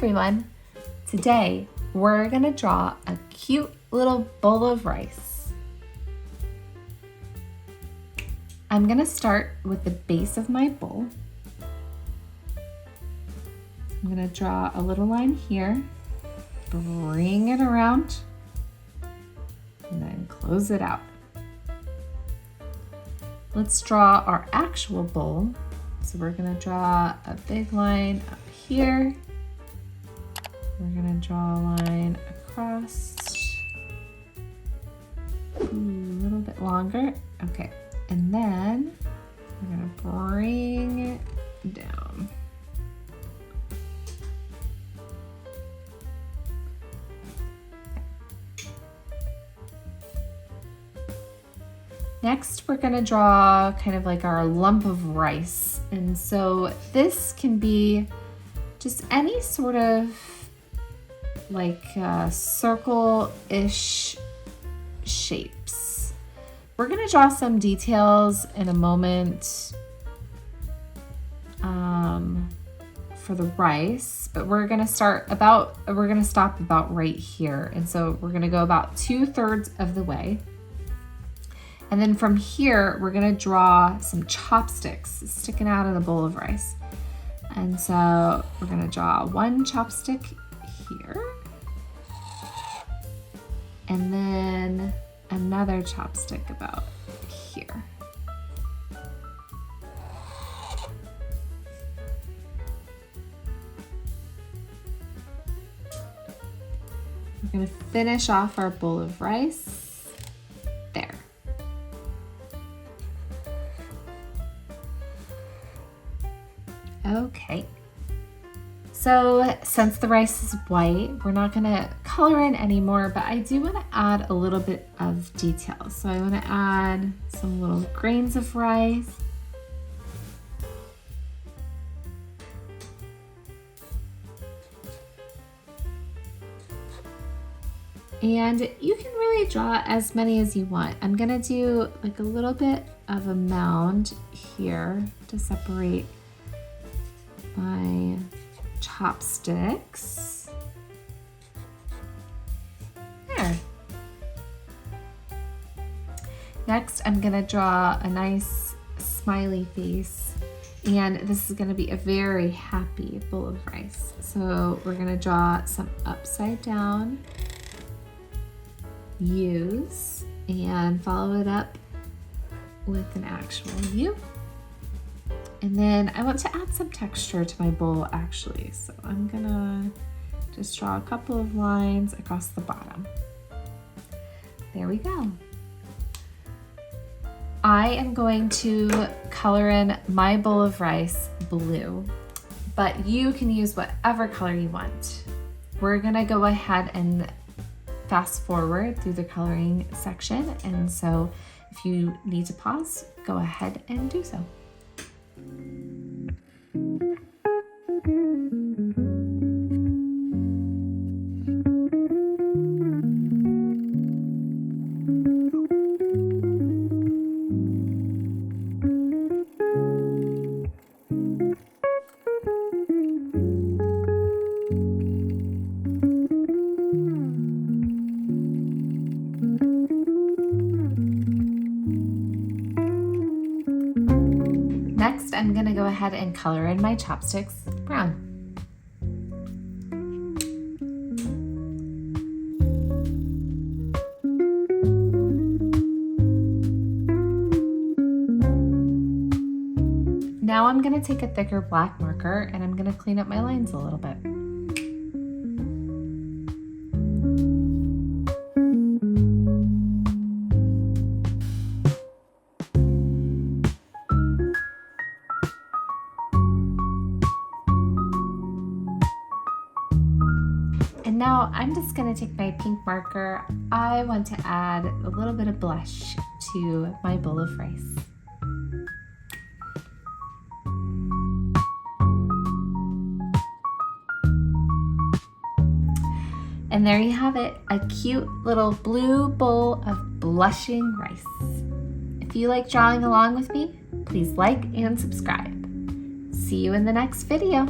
everyone! Today we're going to draw a cute little bowl of rice. I'm going to start with the base of my bowl. I'm going to draw a little line here, bring it around, and then close it out. Let's draw our actual bowl. So we're going to draw a big line up here. We're going to draw a line across. Ooh, a little bit longer. Okay, and then we're going to bring it down. Next, we're going to draw kind of like our lump of rice. And so this can be just any sort of like circle-ish shapes. We're going to draw some details in a moment for the rice, but we're going to stop about right here. And so we're going to go about 2/3 of the way. And then from here, we're gonna draw some chopsticks sticking out of the bowl of rice. And so we're gonna draw one chopstick here. And then another chopstick about here. We're gonna finish off our bowl of rice there. Okay, so since the rice is white, we're not gonna color in anymore, but I do wanna add a little bit of detail. So I wanna add some little grains of rice. And you can really draw as many as you want. I'm gonna do like a little bit of a mound here to separate my chopsticks. There. Next, I'm gonna draw a nice smiley face, and this is gonna be a very happy bowl of rice. So we're gonna draw some upside down U's and follow it up with an actual U. And then I want to add some texture to my bowl actually. So I'm gonna just draw a couple of lines across the bottom. There we go. I am going to color in my bowl of rice blue, but you can use whatever color you want. We're gonna go ahead and fast forward through the coloring section. And so if you need to pause, go ahead and do so. Next, I'm gonna go ahead and color in my chopsticks brown. Now I'm gonna take a thicker black marker and I'm gonna clean up my lines a little bit. And now I'm just gonna take my pink marker. I want to add a little bit of blush to my bowl of rice. And there you have it, a cute little blue bowl of blushing rice. If you like drawing along with me, please like and subscribe. See you in the next video.